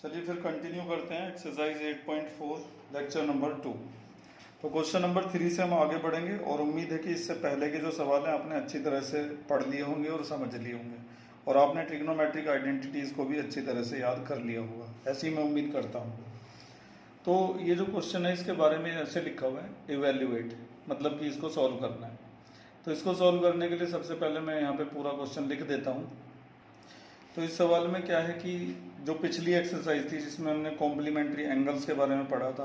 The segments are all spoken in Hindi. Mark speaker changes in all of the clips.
Speaker 1: चलिए फिर कंटिन्यू करते हैं एक्सरसाइज 8.4 लेक्चर नंबर 2। तो क्वेश्चन नंबर 3 से हम आगे बढ़ेंगे और उम्मीद है कि इससे पहले के जो सवाल हैं आपने अच्छी तरह से पढ़ लिए होंगे और समझ लिए होंगे और आपने ट्रिग्नोमेट्रिक आइडेंटिटीज़ को भी अच्छी तरह से याद कर लिया होगा, ऐसी मैं उम्मीद करता हूँ। तो ये जो क्वेश्चन है इसके बारे में ऐसे लिखा हुआ है इवेल्युएट, मतलब कि इसको सॉल्व करना है। तो इसको सॉल्व करने के लिए सबसे पहले मैं यहाँ पे पूरा क्वेश्चन लिख देता हूँ। तो इस सवाल में क्या है कि जो पिछली एक्सरसाइज थी जिसमें हमने कॉम्प्लीमेंट्री एंगल्स के बारे में पढ़ा था,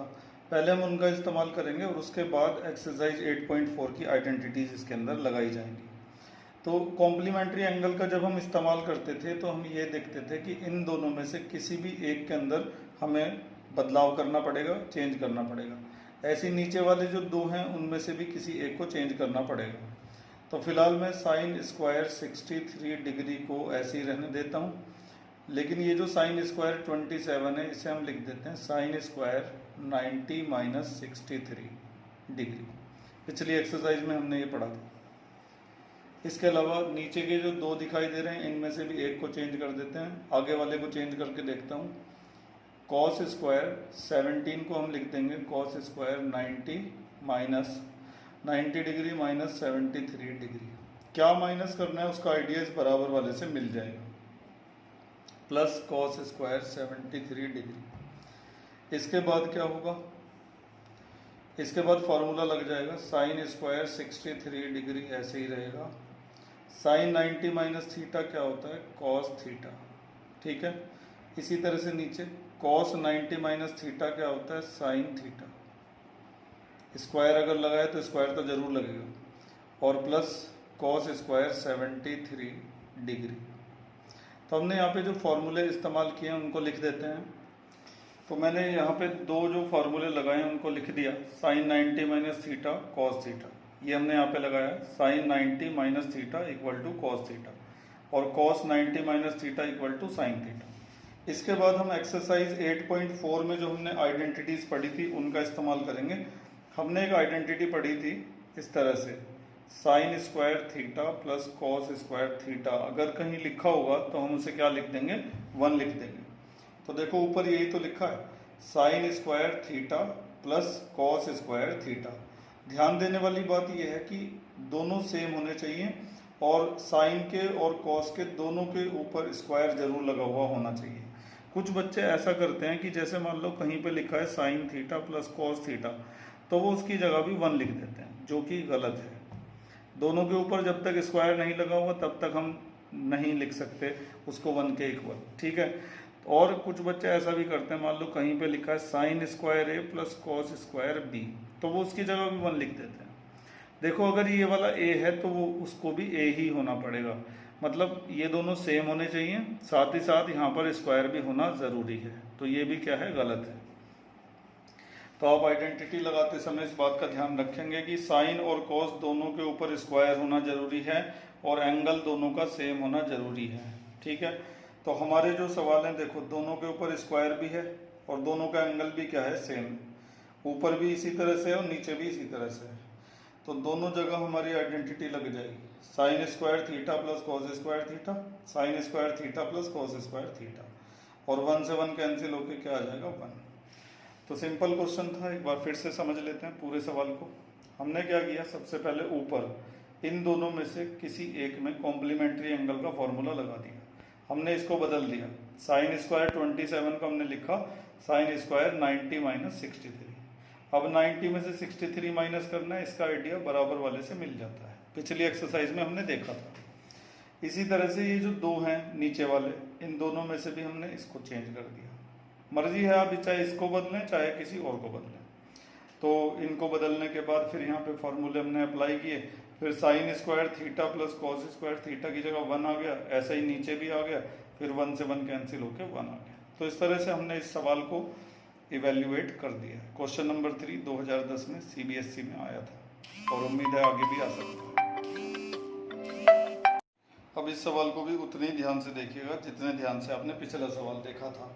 Speaker 1: पहले हम उनका इस्तेमाल करेंगे और उसके बाद एक्सरसाइज 8.4 की आइडेंटिटीज इसके अंदर लगाई जाएंगी। तो कॉम्प्लीमेंट्री एंगल का जब हम इस्तेमाल करते थे तो हम ये देखते थे कि इन दोनों में से किसी भी एक के अंदर हमें बदलाव करना पड़ेगा, चेंज करना पड़ेगा। ऐसे नीचे वाले जो दो हैं उनमें से भी किसी एक को चेंज करना पड़ेगा। तो फिलहाल मैं साइन स्क्वायर 63 डिग्री को ऐसे ही रहने देता हूँ, लेकिन ये जो साइन स्क्वायर 27 है इसे हम लिख देते हैं साइन स्क्वायर 90 माइनस 63 डिग्री। पिछली एक्सरसाइज में हमने ये पढ़ा था। इसके अलावा नीचे के जो दो दिखाई दे रहे हैं इनमें से भी एक को चेंज कर देते हैं। आगे वाले को चेंज करके देखता हूँ। कॉस स्क्वायर 17 को हम लिख देंगे cos square 90 minus 90 degree minus 73 degree. क्या माइनस करना है उसका आइडिया इस बराबर वाले से मिल जाएगा, प्लस कॉस स्क्वायर 73 डिग्री। इसके बाद क्या होगा, इसके बाद फॉर्मूला लग जाएगा साइन स्क्वायर 63 डिग्री ऐसे ही रहेगा। साइन 90 माइनस थीटा क्या होता है, कॉस थीटा। ठीक है, इसी तरह से नीचे कॉस 90 माइनस थीटा क्या होता है, साइन थीटा। स्क्वायर अगर लगाए तो स्क्वायर तो जरूर लगेगा, और प्लस कॉस स्क्वायर 73 डिग्री। तो हमने यहाँ पे जो फॉर्मूले इस्तेमाल किए हैं उनको लिख देते हैं। तो मैंने यहाँ पे दो जो फार्मूले लगाए हैं उनको लिख दिया। Sine 90 minus theta cos theta, ये हमने यहाँ पे लगाया sine 90 minus theta equal to cos theta, और cos 90 minus theta equal to sine theta. इसके बाद हम एक्सरसाइज 8.4 में जो हमने आइडेंटिटीज पढ़ी थी उनका इस्तेमाल करेंगे। हमने एक आइडेंटिटी पढ़ी थी इस तरह से, sign square theta plus cos square theta. अगर कहीं लिखा होगा तो हम उसे क्या लिख देंगे, 1 लिख देंगे। तो देखो ऊपर यही तो लिखा है, sign square theta plus cos square theta. ध्यान देने वाली बात यह है कि दोनों सेम होने चाहिए और साइन के और कॉस के दोनों के ऊपर स्क्वायर जरूर लगा हुआ होना चाहिए। कुछ बच्चे ऐसा करते हैं कि जैसे मान लो कहीं पे लिखा है sine theta plus cos theta, तो वो उसकी जगह भी 1 लिख देते हैं, जो कि गलत है। दोनों के ऊपर जब तक स्क्वायर नहीं लगा हुआ तब तक हम नहीं लिख सकते उसको 1 के इक्वल। ठीक है, और कुछ बच्चे ऐसा भी करते हैं, मान लो कहीं पे लिखा है साइन स्क्वायर ए प्लस कॉस स्क्वायर बी, तो वो उसकी जगह भी 1 लिख देते हैं। देखो अगर ये वाला ए है तो वो उसको भी ए ही होना पड़ेगा, मतलब ये दोनों सेम होने चाहिए, साथ ही साथ यहाँ पर स्क्वायर भी होना ज़रूरी है। तो ये भी क्या है, गलत है। तो आप आइडेंटिटी लगाते समय इस बात का ध्यान रखेंगे कि साइन और कॉस दोनों के ऊपर स्क्वायर होना जरूरी है और एंगल दोनों का सेम होना जरूरी है। ठीक है, तो हमारे जो सवाल हैं देखो दोनों के ऊपर स्क्वायर भी है और दोनों का एंगल भी क्या है, सेम। ऊपर भी इसी तरह से और नीचे भी इसी तरह से, तो दोनों जगह हमारी आइडेंटिटी लग जाएगी। Sign square theta plus cos square theta, sign square theta plus cos square theta, और 1 से 1 कैंसिल होकर क्या आ जाएगा, 1। तो सिंपल क्वेश्चन था, एक बार फिर से समझ लेते हैं पूरे सवाल को। हमने क्या किया, सबसे पहले ऊपर इन दोनों में से किसी एक में कॉम्प्लीमेंट्री एंगल का फॉर्मूला लगा दिया। हमने इसको बदल दिया, साइन स्क्वायर 27 का हमने लिखा साइन स्क्वायर 90 माइनस 63। अब 90 में से 63 माइनस करना है, इसका आइडिया बराबर वाले से मिल जाता है, पिछली एक्सरसाइज में हमने देखा था। इसी तरह से ये जो दो हैं नीचे वाले, इन दोनों में से भी हमने इसको चेंज कर दिया। मर्जी है आप चाहे इसको बदलें चाहे किसी और को बदलें। तो इनको बदलने के बाद फिर यहाँ पे फॉर्मूले हमने अप्लाई किए। फिर sign square theta plus cos square theta की जगह 1 आ गया, ऐसा ही नीचे भी आ गया, फिर 1 से 1 कैंसिल होकर 1 आ गया। तो इस तरह से हमने इस सवाल को इवेल्युएट कर दिया। क्वेश्चन नंबर 3 2010 में CBSE में आया था और उम्मीद है आगे भी आ सकता है। अब इस सवाल को भी उतने ही ध्यान से देखिएगा जितने ध्यान से आपने पिछला सवाल देखा था।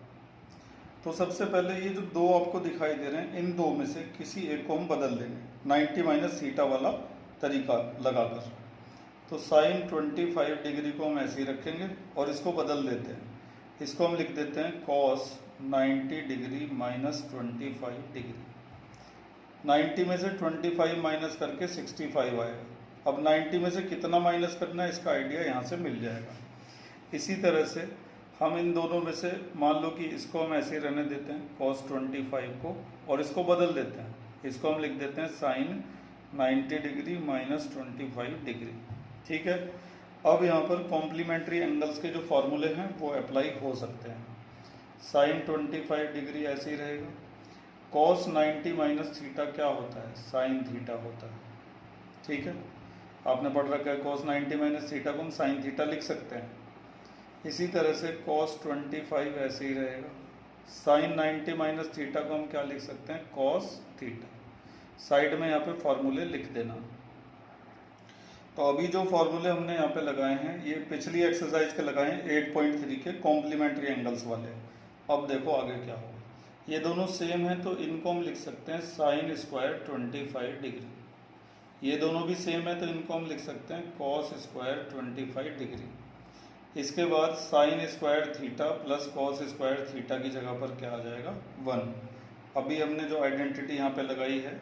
Speaker 1: तो सबसे पहले ये जो दो आपको दिखाई दे रहे हैं, इन दो में से किसी एक को हम बदल देंगे 90 माइनस थीटा वाला तरीका लगाकर। तो साइन 25 डिग्री को हम ऐसे ही रखेंगे और इसको बदल देते हैं। इसको हम लिख देते हैं कॉस 90 डिग्री माइनस 25 डिग्री। 90 में से 25 माइनस करके 65 आएगा। अब 90 में से कितना माइनस करना है इसका आइडिया यहाँ से मिल जाएगा। इसी तरह से हम इन दोनों में से मान लो कि इसको हम ऐसे रहने देते हैं cos 25 को, और इसको बदल देते हैं, इसको हम लिख देते हैं sin 90 डिग्री माइनस 25 डिग्री। ठीक है, अब यहाँ पर कॉम्प्लीमेंट्री एंगल्स के जो फॉर्मूले हैं वो अप्लाई हो सकते हैं। sin 25 डिग्री ऐसे ही रहेगा, cos 90 माइनस थीटा क्या होता है, sin थीटा होता है। ठीक है, आपने पढ़ रखा है cos 90 माइनस थीटा को हम sin थीटा लिख सकते हैं। इसी तरह से cos 25 ऐसे ही रहेगा, sin 90 माइनस थीटा को हम क्या लिख सकते हैं, cos थीटा। साइड में यहाँ पे फॉर्मूले लिख देना। तो अभी जो फॉर्मूले हमने यहाँ पे लगाए हैं ये पिछली एक्सरसाइज के लगाए हैं 8.3 के कॉम्प्लीमेंट्री एंगल्स वाले। अब देखो आगे क्या होगा, ये दोनों सेम है तो इनको हम लिख सकते हैं sin स्क्वायर 25 डिग्री। ये दोनों भी सेम है तो इनको हम लिख सकते हैं cos स्क्वायर 25 डिग्री। इसके बाद sin square theta plus cos square theta की जगह पर क्या आ जाएगा, 1। अभी हमने जो आइडेंटिटी यहाँ पे लगाई है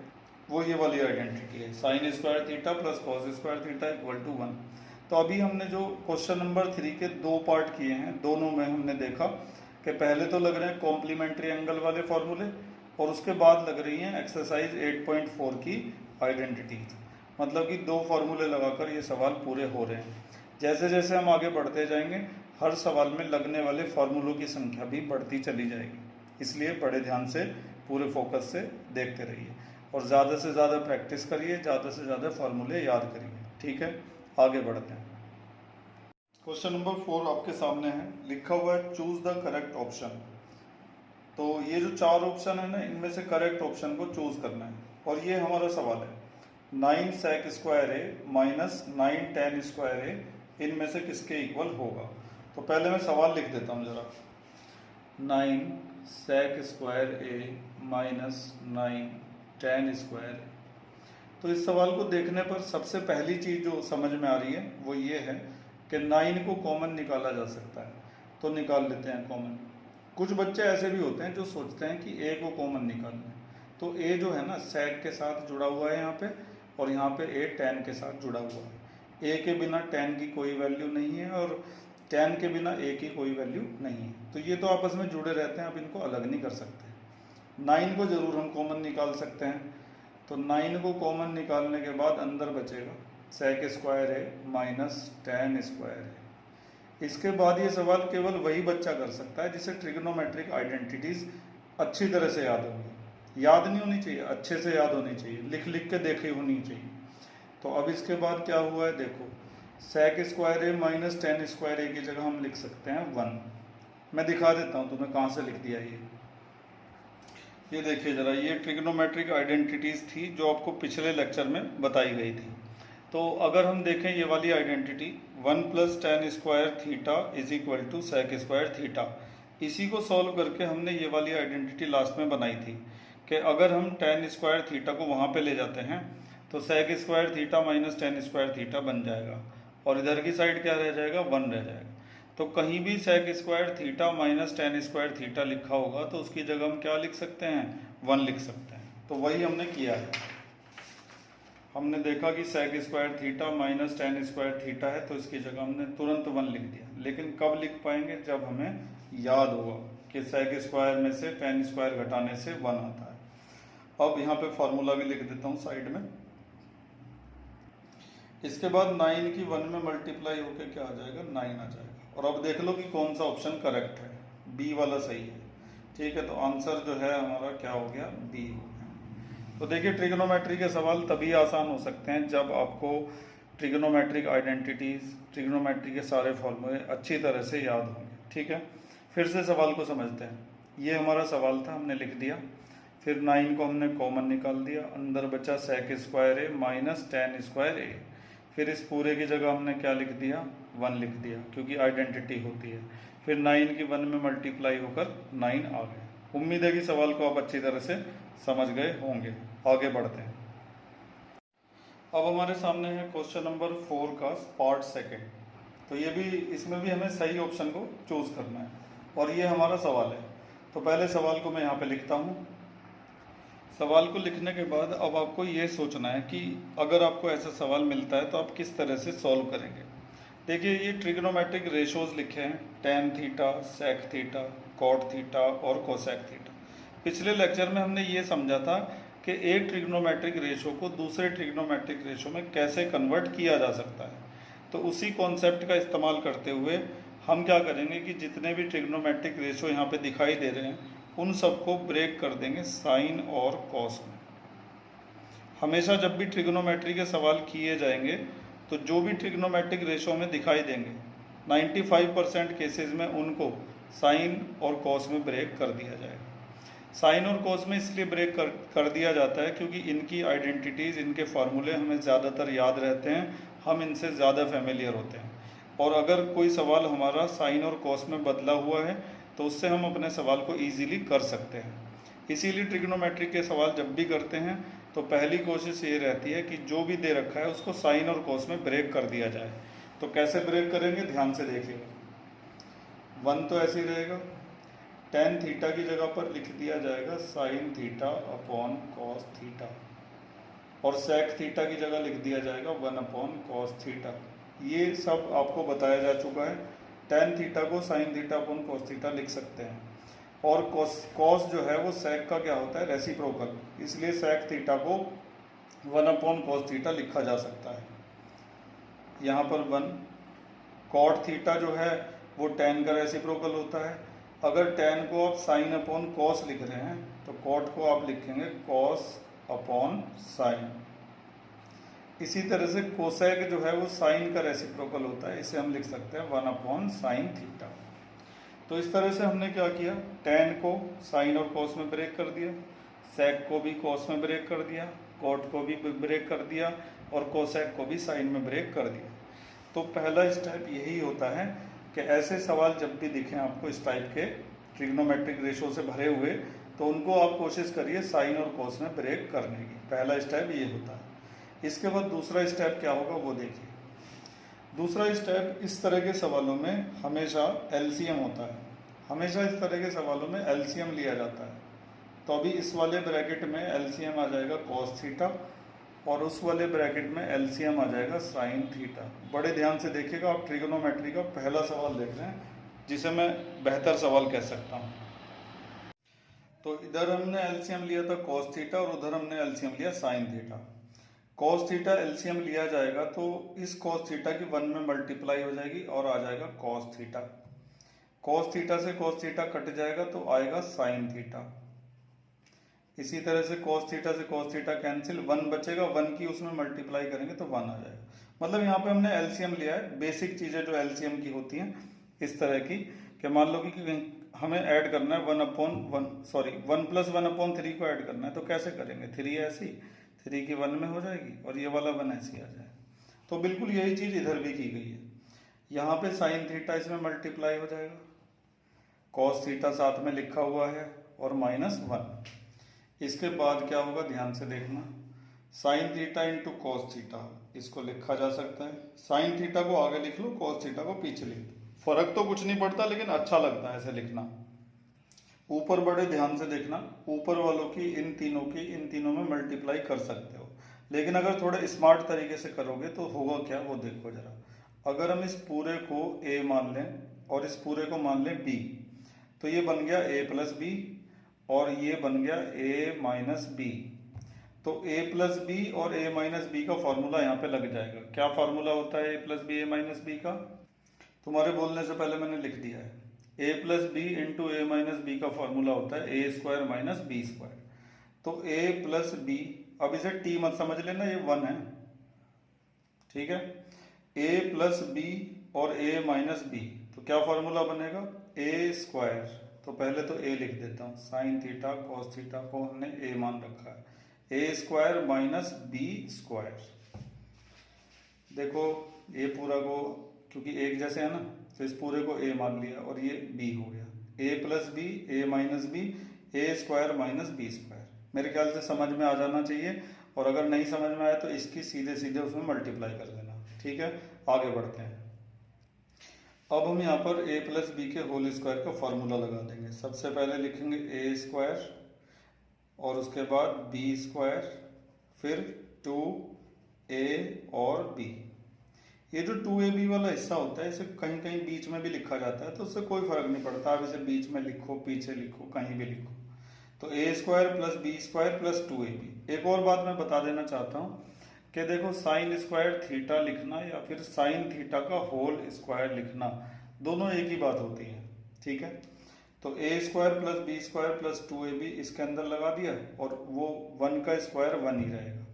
Speaker 1: वो ये वाली आइडेंटिटी है, sin square theta plus cos square theta equal to 1। तो अभी हमने जो क्वेश्चन नंबर 3 के दो पार्ट किए हैं, दोनों में हमने देखा कि पहले तो लग रहे हैं कॉम्प्लीमेंट्री एंगल वाले फॉर्मूले और उसके बाद लग रही हैं एक्सरसाइज 8.4 की आइडेंटिटीज। मतलब कि दो फॉर्मूले लगाकर ये सवाल पूरे हो रहे हैं। जैसे जैसे हम आगे बढ़ते जाएंगे हर सवाल में लगने वाले फॉर्मूलों की संख्या भी बढ़ती चली जाएगी, इसलिए बड़े ध्यान से पूरे फोकस से देखते रहिए और ज़्यादा से ज़्यादा प्रैक्टिस करिए, ज़्यादा से ज़्यादा फॉर्मूले याद करिए। ठीक है, आगे बढ़ते हैं। क्वेश्चन नंबर 4 आपके सामने है, लिखा हुआ है चूज द करेक्ट ऑप्शन। तो ये जो 4 ऑप्शन है ना, इनमें से करेक्ट ऑप्शन को चूज करना है और ये हमारा सवाल है 9 sec स्क्वायर ए माइनस 9 tan स्क्वायर ए इनमें से किसके इक्वल होगा। तो पहले मैं सवाल लिख देता हूँ जरा, 9 sec square A minus 9 tan square A. तो इस सवाल को देखने पर सबसे पहली चीज़ जो समझ में आ रही है वो ये है कि 9 को कॉमन निकाला जा सकता है, तो निकाल लेते हैं कॉमन। कुछ बच्चे ऐसे भी होते हैं जो सोचते हैं कि a को कॉमन निकालना है, तो a जो है ना sec के साथ जुड़ा हुआ है यहाँ पे और यहाँ पे a tan के साथ जुड़ा हुआ है। a के बिना tan की कोई वैल्यू नहीं है और tan के बिना a की कोई वैल्यू नहीं है, तो ये तो आपस में जुड़े रहते हैं, आप इनको अलग नहीं कर सकते। 9 को जरूर हम कॉमन निकाल सकते हैं, तो 9 को कॉमन निकालने के बाद अंदर बचेगा sec स्क्वायर है माइनस tan स्क्वायर है। इसके बाद ये सवाल केवल वही बच्चा कर सकता है जिसे ट्रिग्नोमेट्रिक आइडेंटिटीज अच्छी तरह से याद होगी। याद नहीं होनी चाहिए, अच्छे से याद होनी चाहिए, लिख लिख के देखी होनी चाहिए। तो अब इसके बाद क्या हुआ है देखो, sec स्क्वायर ए माइनस tan स्क्वायर ए की जगह हम लिख सकते हैं 1। मैं दिखा देता हूँ तुम्हें कहाँ से लिख दिया ये देखिए जरा, ये ट्रिग्नोमेट्रिक आइडेंटिटीज थी जो आपको पिछले लेक्चर में बताई गई थी। तो अगर हम देखें ये वाली identity 1 plus tan square theta is equal to sec square theta, इसी को सॉल्व करके हमने ये वाली आइडेंटिटी लास्ट में बनाई थी कि अगर हम tan स्क्वायर थीटा को वहाँ पे ले जाते हैं तो sec square theta minus tan square theta बन जाएगा और इधर की साइड क्या रह जाएगा, 1 रह जाएगा। तो कहीं भी sec square theta minus tan square theta लिखा होगा तो उसकी जगह हम क्या लिख सकते हैं, 1 लिख सकते हैं। तो वही हमने किया है, हमने देखा कि sec square theta minus tan square theta है तो इसकी जगह हमने तुरंत 1 लिख दिया। लेकिन कब लिख पाएंगे, जब हमें याद होगा कि sec स्क्वायर में से tan स्क्वायर घटाने से 1 आता है। अब यहाँ पे फॉर्मूला भी लिख देता हूँ साइड में। इसके बाद 9 की 1 में मल्टीप्लाई होकर क्या आ जाएगा, 9 आ जाएगा। और अब देख लो कि कौन सा ऑप्शन करेक्ट है, बी वाला सही है। ठीक है, तो आंसर जो है हमारा क्या हो गया, बी हो गया। तो देखिए ट्रिग्नोमेट्री के सवाल तभी आसान हो सकते हैं जब आपको ट्रिग्नोमेट्रिक आइडेंटिटीज, ट्रिग्नोमेट्री के सारे फॉर्मूले अच्छी तरह से याद होंगे। ठीक है, फिर से सवाल को समझते हैं। ये हमारा सवाल था, हमने लिख दिया, फिर 9 को हमने कॉमन निकाल दिया, अंदर बचा sec स्क्वायर ए माइनस tan स्क्वायर ए। फिर इस पूरे की जगह हमने क्या लिख दिया, 1 लिख दिया क्योंकि आइडेंटिटी होती है। फिर 9 की 1 में मल्टीप्लाई होकर 9 आ गए। उम्मीद है कि सवाल को आप अच्छी तरह से समझ गए होंगे। आगे बढ़ते हैं। अब हमारे सामने है क्वेश्चन नंबर 4 का पार्ट सेकेंड। तो ये भी, इसमें भी हमें सही ऑप्शन को चूज करना है और ये हमारा सवाल है। तो पहले सवाल को मैं यहाँ पे लिखता हूँ। सवाल को लिखने के बाद अब आपको ये सोचना है कि अगर आपको ऐसा सवाल मिलता है तो आप किस तरह से सॉल्व करेंगे। देखिए, ये ट्रिग्नोमेट्रिक रेशोज लिखे हैं, tan theta, sec theta, cot theta और कोसेक थीटा। पिछले लेक्चर में हमने ये समझा था कि एक ट्रिग्नोमेट्रिक रेशो को दूसरे ट्रिग्नोमेट्रिक रेशो में कैसे कन्वर्ट किया जा सकता है। तो उसी कॉन्सेप्ट का इस्तेमाल करते हुए हम क्या करेंगे कि जितने भी ट्रिग्नोमेट्रिक रेशो यहाँ पे दिखाई दे रहे हैं उन सबको ब्रेक कर देंगे साइन और कॉस में। हमेशा जब भी ट्रिग्नोमेट्री के सवाल किए जाएंगे तो जो भी ट्रिग्नोमेट्रिक रेशो में दिखाई देंगे 95% केसेस में उनको साइन और कॉस में ब्रेक कर दिया जाएगा। साइन और कॉस में इसलिए ब्रेक कर दिया जाता है क्योंकि इनकी आइडेंटिटीज़, इनके फार्मूले हमें ज़्यादातर याद रहते हैं, हम इनसे ज़्यादा फेमिलियर होते हैं। और अगर कोई सवाल हमारा साइन और कॉस में बदला हुआ है तो उससे हम अपने सवाल को ईजिली कर सकते हैं। इसीलिए ट्रिग्नोमेट्री के सवाल जब भी करते हैं तो पहली कोशिश ये रहती है कि जो भी दे रखा है उसको साइन और कॉस में ब्रेक कर दिया जाए। तो कैसे ब्रेक करेंगे, ध्यान से देखिएगा। 1 तो ऐसे ही रहेगा, टैन थीटा की जगह पर लिख दिया जाएगा sign theta upon cos theta, और सेक थीटा की जगह लिख दिया जाएगा 1 अपॉन कॉस थीटा। ये सब आपको बताया जा चुका है। टैन थीटा को sign theta upon cos theta लिख सकते हैं, और कॉस जो है वो सेक का क्या होता है, रेसिप्रोकल, इसलिए सेक थीटा को 1 अपॉन कॉस थीटा लिखा जा सकता है। यहाँ पर 1, कॉट थीटा जो है वो टैन का रेसिप्रोकल होता है। अगर टैन को आप साइन अपॉन कॉस लिख रहे हैं तो कॉट को आप लिखेंगे कॉस अपॉन साइन। इसी तरह से कोसेक जो है वो साइन का रेसिप्रोकल होता है, इसे हम लिख सकते हैं 1 अपॉन साइन थीटा। तो इस तरह से हमने क्या किया, टैन को साइन और कॉस में ब्रेक कर दिया, सेक को भी कॉस में ब्रेक कर दिया, कॉट को भी ब्रेक कर दिया, और कोसेक को भी साइन में ब्रेक कर दिया। तो पहला स्टेप यही होता है कि ऐसे सवाल जब भी दिखें आपको इस टाइप के ट्रिग्नोमेट्रिक रेशो से भरे हुए, तो उनको आप कोशिश करिए साइन और कॉस में ब्रेक करने की। पहला स्टेप ये होता है। इसके बाद दूसरा स्टेप क्या होगा वो देखिए। दूसरा स्टेप, इस तरह के सवालों में हमेशा एलसीएम होता है। हमेशा इस तरह के सवालों में एलसीएम लिया जाता है। तो अभी इस वाले ब्रैकेट में एलसीएम आ जाएगा कॉस थीटा, और उस वाले ब्रैकेट में एलसीएम आ जाएगा साइन थीटा। बड़े ध्यान से देखिएगा, आप ट्रिग्नोमेट्री का पहला सवाल देख रहे हैं जिसे मैं बेहतर सवाल कह सकता हूँ। तो इधर हमने एलसीएम लिया था कॉस थीटा और उधर हमने एलसीएम लिया sine theta. Cos theta LCM लिया जाएगा तो इस कॉस थीटा की 1 में मल्टीप्लाई हो जाएगी और आ जाएगा कॉस थीटा। कॉस थीटा से कॉस थीटा कट जाएगा तो आएगा साइन थीटा। इसी तरह से कॉस थीटा से कॉस थीटा कैंसिल, 1 बचेगा, 1 की उसमें मल्टीप्लाई करेंगे तो 1 आ जाएगा। मतलब यहाँ पे हमने एलसीएम लिया है। बेसिक चीजें जो एलसीएम की होती हैं इस तरह की, कि मान लो कि हमें ऐड करना है 1 प्लस 1 अपॉन 3 को ऐड करना है, तो कैसे करेंगे, 3 ऐसी, 3 की 1 में हो जाएगी और ये वाला 1 ऐसी आ जाए। तो बिल्कुल यही चीज इधर भी की गई है। यहाँ पे साइन थीटा इसमें मल्टीप्लाई हो जाएगा, कॉस थीटा साथ में लिखा हुआ है और -1। इसके बाद क्या होगा, ध्यान से देखना, sine theta into cos theta, इसको लिखा जा सकता है। साइन थीटा को आगे लिख लो, कॉस थीटा को पीछे लिख दो। फर्क तो कुछ नहीं पड़ता लेकिन अच्छा लगता है ऐसे लिखना। ऊपर बड़े ध्यान से देखना, ऊपर वालों की इन तीनों में मल्टीप्लाई कर सकते हो, लेकिन अगर थोड़े स्मार्ट तरीके से करोगे तो होगा क्या वो देखो जरा। अगर हम इस पूरे को a मान लें और इस पूरे को मान लें b, तो ये बन गया a प्लस बी और ये बन गया a माइनस बी। तो a प्लस बी और a माइनस बी का फॉर्मूला यहाँ पे लग जाएगा। क्या फॉर्मूला होता है a plus b a minus b का, तुम्हारे बोलने से पहले मैंने लिख दिया है। a plus b into a minus b का फॉर्मूला होता है a square minus b square. तो a प्लस बी, अब इसे t मत समझ लेना, ये 1 है, ठीक है। a प्लस बी और a माइनस बी, तो क्या फॉर्मूला बनेगा, a स्क्वायर। तो पहले तो a लिख देता हूँ, साइन थीटा कॉस थीटा को हमने a मान रखा है, a square minus b square. देखो ये पूरा को, क्योंकि एक जैसे है ना, तो इस पूरे को a मान लिया और ये b हो गया, a plus b a minus b, a square minus b square. मेरे ख्याल से समझ में आ जाना चाहिए, और अगर नहीं समझ में आया तो इसकी सीधे सीधे उसमें मल्टीप्लाई कर देना, ठीक है। आगे बढ़ते हैं। अब हम यहाँ पर a प्लस बी के होल स्क्वायर का फॉर्मूला लगा देंगे। सबसे पहले लिखेंगे a स्क्वायर और उसके बाद बी स्क्वायर, फिर 2a और b। ये जो 2ab वाला हिस्सा होता है इसे कहीं कहीं बीच में भी लिखा जाता है, तो उससे कोई फर्क नहीं पड़ता, आप इसे बीच में लिखो, पीछे लिखो, कहीं भी लिखो। तो a square plus b square plus 2ab। एक और बात मैं बता देना चाहता हूँ कि देखो साइन स्क्वायर थीटा लिखना या फिर साइन थीटा का होल स्क्वायर लिखना, दोनों एक ही बात होती है, ठीक है। तो a square plus b square plus 2ab इसके अंदर लगा दिया और वो 1 का स्क्वायर 1 ही रहेगा,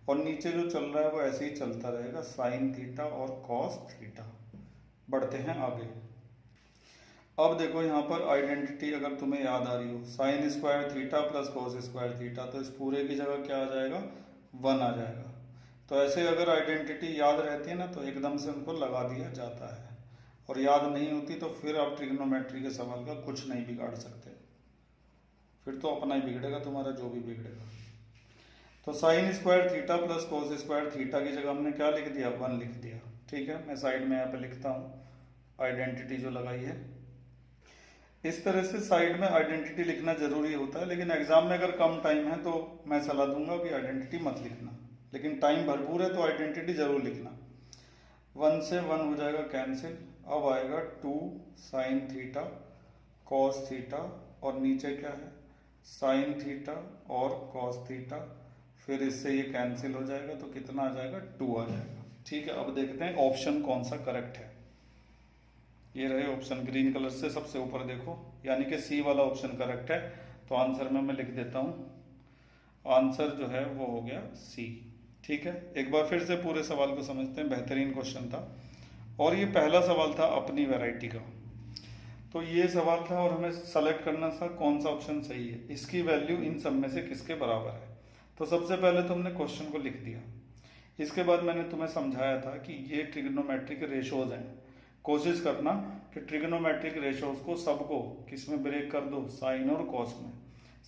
Speaker 1: और नीचे जो चल रहा है वो ऐसे ही चलता रहेगा, साइन थीटा और कॉस थीटा। बढ़ते हैं आगे। अब देखो यहाँ पर आइडेंटिटी अगर तुम्हें याद आ रही हो, sign square theta plus cos square theta, तो इस पूरे की जगह क्या आ जाएगा, 1 आ जाएगा। तो ऐसे अगर आइडेंटिटी याद रहती है ना तो एकदम से उनको लगा दिया जाता है, और याद नहीं होती तो फिर आप ट्रिग्नोमेट्री के सवाल का कुछ नहीं बिगाड़ सकते, फिर तो अपना ही बिगड़ेगा तुम्हारा, जो भी बिगड़ेगा। तो sign square theta plus cos square theta की जगह हमने क्या लिख दिया, 1 लिख दिया, ठीक है। मैं साइड में यहाँ पे लिखता हूँ आइडेंटिटी जो लगाई है। इस तरह से साइड में आइडेंटिटी लिखना जरूरी होता है, लेकिन एग्जाम में अगर कम टाइम है तो मैं सलाह दूंगा कि आइडेंटिटी मत लिखना, लेकिन टाइम भरपूर है तो आइडेंटिटी जरूर लिखना। 1 से 1 हो जाएगा कैंसिल, अब आएगा 2 साइन थीटा कॉस थीटा, और नीचे क्या है, साइन थीटा और कॉस थीटा, फिर इससे ये कैंसिल हो जाएगा तो कितना आ जाएगा, 2 आ जाएगा, ठीक है। अब देखते हैं ऑप्शन कौन सा करेक्ट है। ये रहे ऑप्शन, ग्रीन कलर से सबसे ऊपर देखो, यानी कि सी वाला ऑप्शन करेक्ट है। तो आंसर में मैं लिख देता हूँ, आंसर जो है वो हो गया सी, ठीक है। एक बार फिर से पूरे सवाल को समझते हैं, बेहतरीन क्वेश्चन था, और ये पहला सवाल था अपनी वैरायटी का। तो ये सवाल था और हमें सेलेक्ट करना था कौन सा ऑप्शन सही है, इसकी वैल्यू इन सब में से किसके बराबर है। तो सबसे पहले तो हमने क्वेश्चन को लिख दिया, इसके बाद मैंने तुम्हें समझाया था कि ये ट्रिग्नोमेट्रिक रेशोज हैं। कोशिश करना कि ट्रिग्नोमेट्रिक रेशोज को सबको किसमें ब्रेक कर दो, साइन और कॉस में।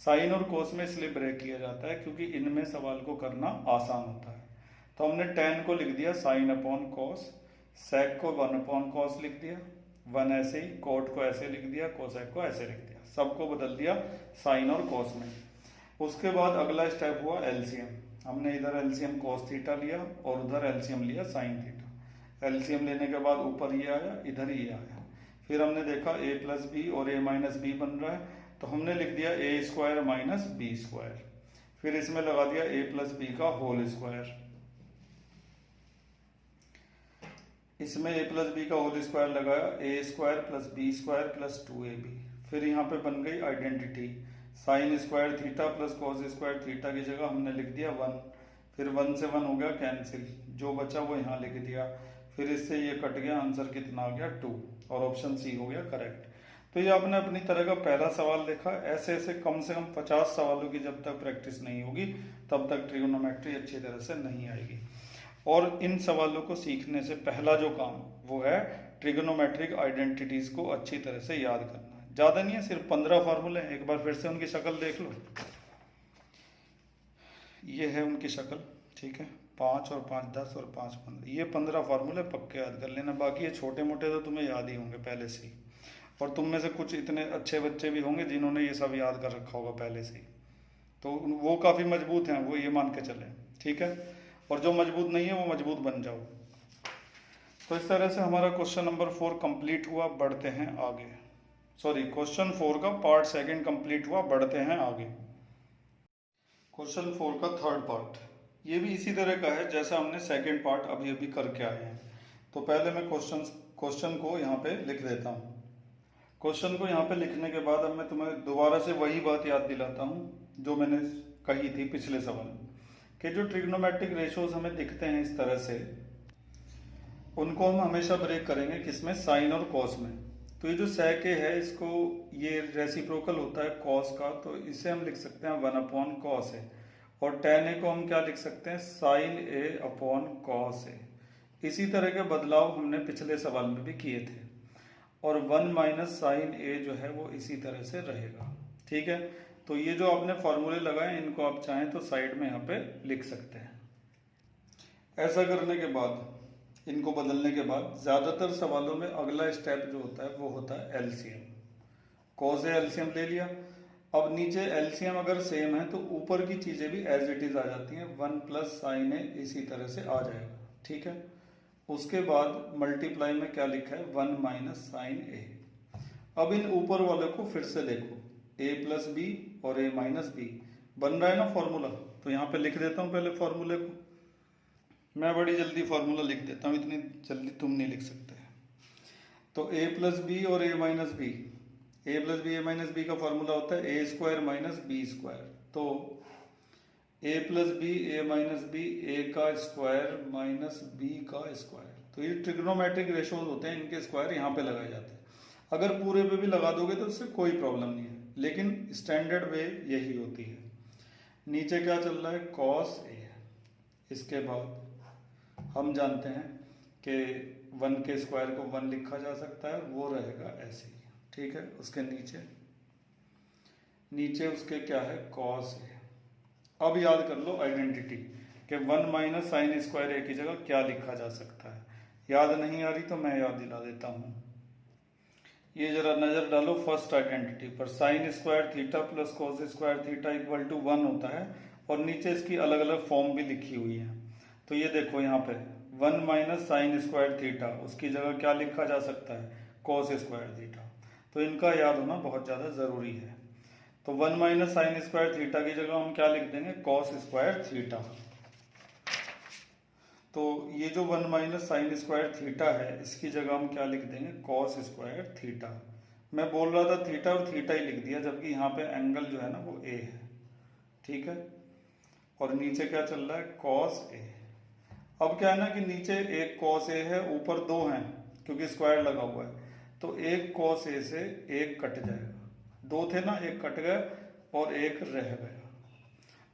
Speaker 1: साइन और कॉस में इसलिए ब्रेक किया जाता है क्योंकि इनमें सवाल को करना आसान होता है। तो हमने tan को लिख दिया साइन अपॉन कॉस, sec को 1 अपॉन कॉस लिख दिया, 1 ऐसे ही, cot को ऐसे लिख दिया, cosec को ऐसे लिख दिया, सबको बदल दिया साइन और कॉस में। उसके बाद अगला स्टेप हुआ एलसीएम। हमने इधर एलसीएम कॉस थीटा लिया और उधर एलसीएम लिया साइन थीटा। एलसीएम लेने के बाद ऊपर ये आया, इधर ये आया, फिर हमने देखा a प्लस बी और a माइनस बी बन रहा है, तो हमने लिख दिया a square minus b square, फिर इसमें लगा दिया a प्लस बी का होल स्क्वायर, इसमें a प्लस बी का होल स्क्वायर लगाया, a square plus b square plus 2ab। फिर यहाँ पे बन गई identity, sine square theta plus cos square theta की जगह हमने लिख दिया 1, फिर 1 से 1 हो गया कैंसिल, जो बचा वो यहाँ लिख दिया, फिर इससे ये कट गया, आंसर कितना आ गया 2, और ऑप्शन सी हो गया करेक्ट। तो ये आपने अपनी तरह का पहला सवाल देखा। ऐसे ऐसे कम से कम 50 सवालों की जब तक प्रैक्टिस नहीं होगी तब तक ट्रिगोनोमेट्री अच्छी तरह से नहीं आएगी। और इन सवालों को सीखने से पहला जो काम वो है ट्रिगोनोमेट्रिक आइडेंटिटीज को अच्छी तरह से याद करना। ज्यादा नहीं है, सिर्फ 15 फार्मूले हैं, एक बार फिर से उनकी शक्ल देख लो। ये है उनकी शक्ल, ठीक है, 5 और 5 10 और 5 15, ये 15 फार्मूले पक्के याद कर लेना। बाकी ये छोटे मोटे तो तुम्हें याद ही होंगे पहले से ही, और तुम में से कुछ इतने अच्छे बच्चे भी होंगे जिन्होंने ये सब याद कर रखा होगा पहले से ही, तो वो काफ़ी मजबूत हैं, वो ये मान के चले, ठीक है। और जो मजबूत नहीं है वो मजबूत बन जाओ। तो इस तरह से हमारा क्वेश्चन नंबर 4 कंप्लीट हुआ। बढ़ते हैं आगे, सॉरी क्वेश्चन 4 का पार्ट 2 कंप्लीट हुआ। बढ़ते हैं आगे, क्वेश्चन 4 का थर्ड पार्ट, ये भी इसी तरह का है जैसा हमने सेकंड पार्ट अभी अभी करके आए हैं। तो पहले मैं क्वेश्चन को यहाँ पे लिख देता हूँ। क्वेश्चन को यहाँ पे लिखने के बाद अब मैं तुम्हें दोबारा से वही बात याद दिलाता हूँ जो मैंने कही थी पिछले सवाल में, कि जो ट्रिग्नोमेट्रिक रेशोज हमें दिखते हैं इस तरह से, उनको हम हमेशा ब्रेक करेंगे किसमें, साइन और कॉस में। तो ये जो sec a है, इसको ये रेसिप्रोकल होता है कॉस का, तो इसे हम लिख सकते हैं 1 अपॉन कॉस a, और tan a को हम क्या लिख सकते हैं, sine a upon cos a। इसी तरह के बदलाव हमने पिछले सवाल में भी किए थे, और 1 माइनस साइन a जो है वो इसी तरह से रहेगा, ठीक है। तो ये जो आपने फॉर्मूले लगाए इनको आप चाहें तो साइड में यहाँ पे लिख सकते हैं। ऐसा करने के बाद इनको बदलने के बाद ज़्यादातर सवालों में अगला स्टेप जो होता है वो होता है एलसीएम। कॉस ए एलसीएम ले लिया। अब नीचे एलसीएम अगर सेम है तो ऊपर की चीज़ें भी एज इट इज़ आ जाती हैं, 1 प्लस साइन ए इसी तरह से आ जाएगा, ठीक है। उसके बाद मल्टीप्लाई में क्या लिखा है, 1 माइनस साइन ए। अब इन ऊपर वाले को फिर से देखो, a प्लस बी और a माइनस बी बन रहा है ना फॉर्मूला। तो यहाँ पे लिख देता हूँ पहले फॉर्मूले को। मैं बड़ी जल्दी फॉर्मूला लिख देता हूँ, इतनी जल्दी तुम नहीं लिख सकते। तो a प्लस बी और a minus b, a plus b a minus b का फॉर्मूला होता है a square minus b square. तो a plus b a minus b, a का स्क्वायर माइनस b का स्क्वायर। तो ये ट्रिग्नोमेट्रिक रेशोज होते हैं, इनके स्क्वायर यहाँ पे लगाए जाते हैं। अगर पूरे पे भी लगा दोगे तो उससे कोई प्रॉब्लम नहीं है, लेकिन स्टैंडर्ड वे यही होती है। नीचे क्या चल रहा है, कॉस ए। इसके बाद हम जानते हैं कि 1 के स्क्वायर को 1 लिखा जा सकता है, वो रहेगा ऐसे ही, ठीक है। उसके नीचे उसके क्या है, कॉस ए। अब याद कर लो आइडेंटिटी कि 1 माइनस साइन स्क्वायर ए की जगह क्या लिखा जा सकता है। याद नहीं आ रही तो मैं याद दिला देता हूँ। ये जरा नजर डालो फर्स्ट आइडेंटिटी पर, sine square theta plus cos square theta equal to 1 होता है, और नीचे इसकी अलग अलग फॉर्म भी लिखी हुई है। तो ये देखो यहाँ पे 1 माइनस साइन स्क्वायर थीटा, उसकी जगह क्या लिखा जा सकता है, कॉस स्क्वायर थीटा। तो इनका याद होना बहुत ज़्यादा ज़रूरी है। तो 1 माइनस साइन स्क्वायर थीटा की जगह हम क्या लिख देंगे, कॉस स्क्वायर थीटा। तो ये जो 1 माइनस साइन स्क्वायर थीटा है, इसकी जगह हम क्या लिख देंगे, कॉस स्क्वायर थीटा। मैं बोल रहा था थीटा और थीटा ही लिख दिया, जबकि यहाँ पे एंगल जो है ना वो ए है, ठीक है। और नीचे क्या चल रहा है, कॉस ए। अब क्या है ना कि नीचे एक कॉस ए है, ऊपर 2 हैं क्योंकि स्क्वायर लगा हुआ है। तो एक कॉस ए से एक कट जाएगा, 2 थे ना, एक कट गया और एक रह गया।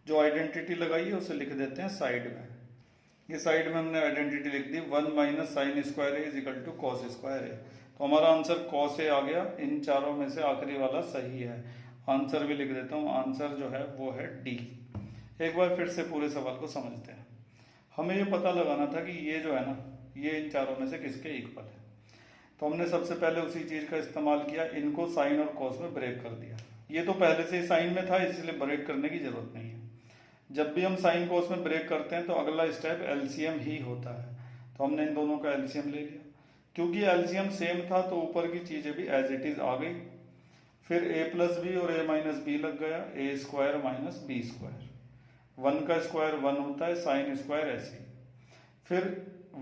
Speaker 1: जो आइडेंटिटी लगाई है उसे लिख देते हैं साइड में। ये साइड में हमने आइडेंटिटी लिख दी, 1 minus sine square A is equal to cos square A. तो हमारा आंसर कॉस ए आ गया। इन चारों में से आखिरी वाला सही है। आंसर भी लिख देता हूँ, आंसर जो है वो है डी। एक बार फिर से पूरे सवाल को समझते हैं। हमें ये पता लगाना था कि ये जो है ना, ये इन चारों में से किसके इक्वल है। तो हमने सबसे पहले उसी चीज का इस्तेमाल किया, इनको साइन और कॉस में ब्रेक कर दिया। ये तो पहले से ही साइन में था, इसलिए ब्रेक करने की जरूरत नहीं है। जब भी हम साइन कॉस में ब्रेक करते हैं तो अगला स्टेप एलसीएम ही होता है। तो हमने इन दोनों का एलसीएम ले लिया। क्योंकि एलसीएम सेम था तो ऊपर की चीजें भी एज इट इज आ गई। फिर ए प्लस बी और ए माइनस बी लग गया, ए स्क्वायर माइनस बी स्क्वायर। 1 का स्क्वायर 1 होता है, साइन स्क्वायर ऐसे। फिर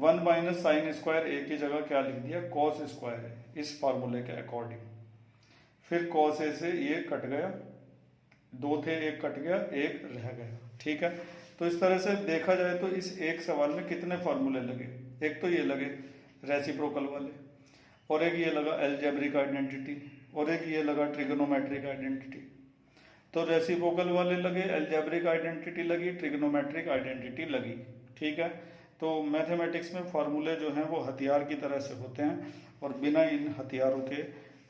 Speaker 1: 1 माइनस साइन स्क्वायर ए की जगह क्या लिख दिया, कॉस स्क्वायर है, इस फार्मूले के अकॉर्डिंग। फिर कॉस ए से ये कट गया, 2 थे, एक कट गया, एक रह गया, ठीक है। तो इस तरह से देखा जाए तो इस एक सवाल में कितने फार्मूले लगे, एक तो ये लगे रेसिप्रोकल वाले, और एक ये लगा एल्जेब्रिक आइडेंटिटी, और एक ये लगा ट्रिग्नोमेट्रिक आइडेंटिटी। तो रेसिप्रोकल वाले लगे, एल्जेब्रिक आइडेंटिटी लगी, ट्रिग्नोमेट्रिक आइडेंटिटी लगी, ठीक है। तो मैथमेटिक्स में फार्मूले जो हैं वो हथियार की तरह से होते हैं, और बिना इन हथियारों के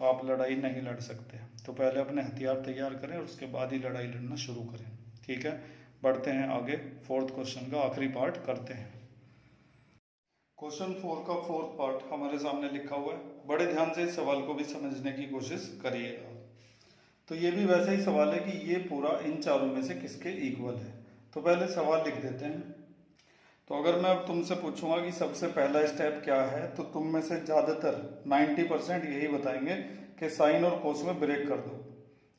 Speaker 1: आप लड़ाई नहीं लड़ सकते। तो पहले अपने हथियार तैयार करें और उसके बाद ही लड़ाई लड़ना शुरू करें, ठीक है। बढ़ते हैं आगे, 4th क्वेश्चन का आखिरी पार्ट करते हैं। क्वेश्चन 4 का 4th पार्ट हमारे सामने लिखा हुआ है। बड़े ध्यान से इस सवाल को भी समझने की कोशिश करिएगा। तो ये भी वैसा ही सवाल है कि ये पूरा इन चारों में से किसके इक्वल है। तो पहले सवाल लिख देते हैं। तो अगर मैं अब तुमसे पूछूंगा कि सबसे पहला स्टेप क्या है, तो तुम में से ज़्यादातर 90% यही बताएंगे कि साइन और कोस में ब्रेक कर दो,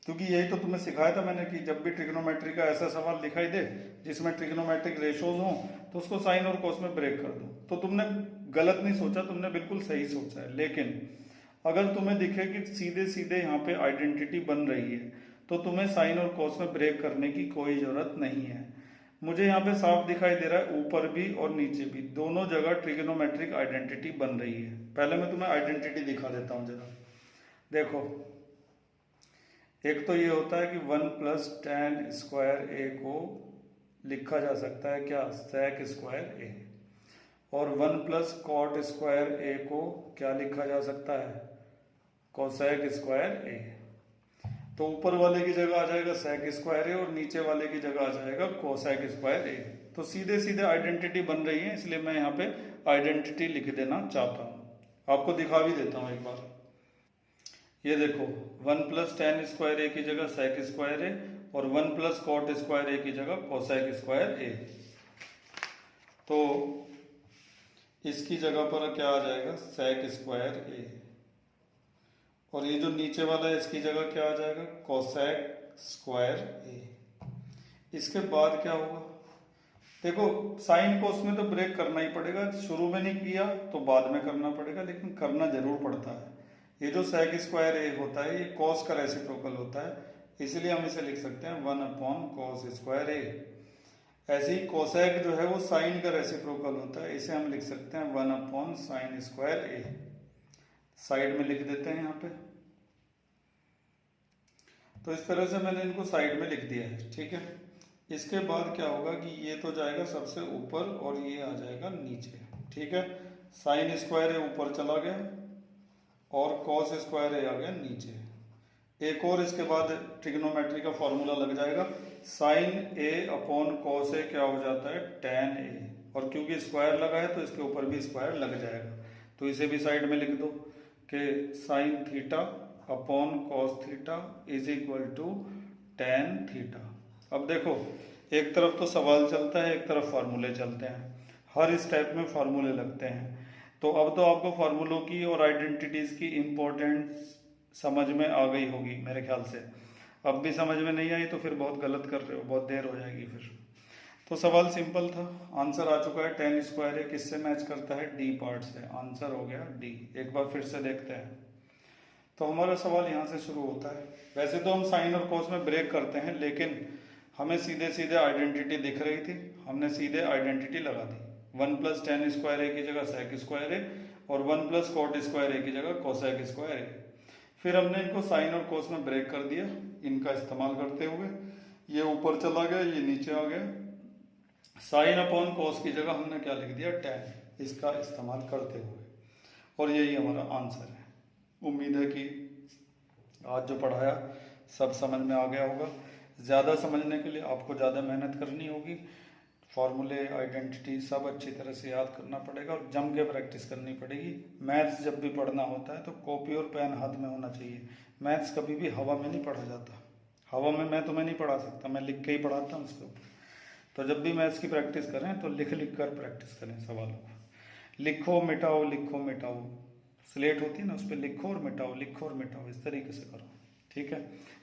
Speaker 1: क्योंकि यही तो तुम्हें सिखाया था मैंने कि जब भी ट्रिग्नोमेट्री का ऐसा सवाल दिखाई दे जिसमें ट्रिग्नोमेट्रिक रेशोज हों तो उसको साइन और कोस में ब्रेक कर दो। तो तुमने गलत नहीं सोचा, तुमने बिल्कुल सही सोचा है। लेकिन अगर तुम्हें दिखे कि सीधे सीधे यहाँ पे आइडेंटिटी बन रही है तो तुम्हें साइन और कोस में ब्रेक करने की कोई जरूरत नहीं है। मुझे यहाँ पे साफ दिखाई दे रहा है ऊपर भी और नीचे भी दोनों जगह ट्रिग्नोमेट्रिक आइडेंटिटी बन रही है। पहले मैं तुम्हें आइडेंटिटी दिखा देता हूँ जरा। देखो, एक तो ये होता है कि 1 प्लस tan स्क्वायर ए को लिखा जा सकता है क्या, sec स्क्वायर ए। और 1 प्लस कॉट स्क्वायर ए को क्या लिखा जा सकता है, कोसेक स्क्वायर ए। तो ऊपर वाले की जगह आ जाएगा sec स्क्वायर ए और नीचे वाले की जगह आ जाएगा कोसेक स्क्वायर ए। तो सीधे सीधे आइडेंटिटी बन रही है, इसलिए मैं यहाँ पे आइडेंटिटी लिख देना चाहता हूँ। आपको दिखा भी देता हूँ एक बार। ये देखो 1 + tan स्क्वायर ए की जगह sec स्क्वायर ए और 1 + cot स्क्वायर ए की जगह cosec स्क्वायर ए। तो इसकी जगह पर क्या आ जाएगा sec स्क्वायर ए, और ये जो नीचे वाला है इसकी जगह क्या आ जाएगा cosec स्क्वायर ए। इसके बाद क्या होगा, देखो साइन कोस में तो ब्रेक करना ही पड़ेगा, शुरू में नहीं किया तो बाद में करना पड़ेगा, लेकिन करना जरूर पड़ता है। ये जो sec स्क्वायर ए होता है ये cos का रेसिप्रोकल होता है, इसलिए हम इसे लिख सकते हैं 1/cos स्क्वायर ए। ऐसे ही cosec जो है वो साइन का रेसिप्रोकल होता है, इसे हम लिख सकते हैं 1/sin स्क्वायर ए। साइड में लिख देते हैं यहाँ पे। तो इस तरह से मैंने इनको साइड में लिख दिया है, ठीक है। इसके बाद क्या होगा कि ये तो जाएगा सबसे ऊपर और ये आ जाएगा नीचे, ठीक है। साइन स्क्वायर ए ऊपर चला गया और cos स्क्वायर ए आ गया नीचे। एक और इसके बाद ट्रिग्नोमेट्री का फॉर्मूला लग जाएगा, साइन ए अपॉन cos ए क्या हो जाता है tan ए, और क्योंकि स्क्वायर लगा है तो इसके ऊपर भी स्क्वायर लग जाएगा। तो इसे भी साइड में लिख दो कि sine theta upon cos theta is equal to tan theta. अब देखो एक तरफ तो सवाल चलता है, एक तरफ फार्मूले चलते हैं, हर स्टेप में फार्मूले लगते हैं। तो अब तो आपको फार्मूलों की और आइडेंटिटीज की इम्पोर्टेंस समझ में आ गई होगी मेरे ख्याल से। अब भी समझ में नहीं आई तो फिर बहुत गलत कर रहे हो, बहुत देर हो जाएगी फिर। तो सवाल सिंपल था, आंसर आ चुका है। tan स्क्वायर ए किससे मैच करता है, डी पार्ट से। आंसर हो गया डी। एक बार फिर से देखते हैं। तो हमारा सवाल यहाँ से शुरू होता है। वैसे तो हम साइन और कॉस में ब्रेक करते हैं, लेकिन हमें सीधे सीधे आइडेंटिटी दिख रही थी, हमने सीधे आइडेंटिटी लगा दी। 1 + tan स्क्वायर ए की जगह sec स्क्वायर ए और 1 + cot स्क्वायर ए की जगह cosec स्क्वायर ए। फिर हमने इनको साइन और कॉस में ब्रेक कर दिया इनका इस्तेमाल करते हुए। ये ऊपर चला गया, ये नीचे आ गया। साइन अपॉन कॉस की जगह हमने क्या लिख दिया tan, इसका इस्तेमाल करते हुए। और यही हमारा आंसर है। उम्मीद है कि आज जो पढ़ाया सब समझ में आ गया होगा। ज़्यादा समझने के लिए आपको ज़्यादा मेहनत करनी होगी। फॉर्मूले, आइडेंटिटी सब अच्छी तरह से याद करना पड़ेगा और जम के प्रैक्टिस करनी पड़ेगी। मैथ्स जब भी पढ़ना होता है तो कॉपी और पेन हाथ में होना चाहिए। मैथ्स कभी भी हवा में नहीं पढ़ा जाता। हवा में मैं तुम्हें नहीं पढ़ा सकता, मैं लिख के ही पढ़ाता हूँ उसके ऊपर। तो जब भी मैथ्स की प्रैक्टिस करें तो लिख लिख कर प्रैक्टिस करें सवालों को। लिखो मिटाओ, लिखो मिटाओ, स्लेट होती है ना, उस पर लिखो और मिटाओ, लिखो और मिटाओ, इस तरीके से करो, ठीक है।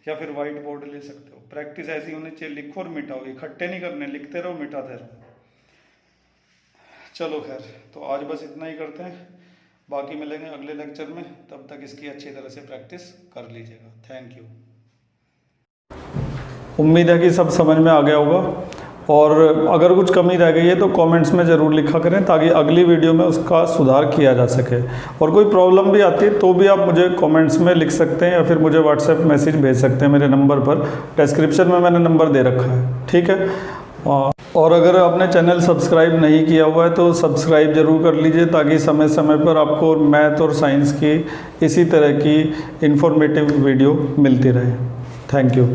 Speaker 1: या फिर वाइट बोर्ड ले सकते हो। प्रैक्टिस ऐसी होनी चाहिए, लिखो और मिटाओ, इकट्ठे नहीं करने, लिखते रहो मिटाते रहो। चलो खैर, तो आज बस इतना ही करते हैं, बाकी मिलेंगे अगले लेक्चर में। तब तक इसकी अच्छी तरह से प्रैक्टिस कर लीजिएगा। Thank you. उम्मीद है कि सब समझ में आ गया होगा, और अगर कुछ कमी रह गई है तो कमेंट्स में ज़रूर लिखा करें ताकि अगली वीडियो में उसका सुधार किया जा सके। और कोई प्रॉब्लम भी आती है तो भी आप मुझे कमेंट्स में लिख सकते हैं या फिर मुझे व्हाट्सएप मैसेज भेज सकते हैं मेरे नंबर पर। डिस्क्रिप्शन में मैंने नंबर दे रखा है, ठीक है। और अगर आपने चैनल सब्सक्राइब नहीं किया हुआ है तो सब्सक्राइब ज़रूर कर लीजिए ताकि समय समय पर आपको मैथ और साइंस की इसी तरह की इन्फॉर्मेटिव वीडियो मिलती रहे। Thank you.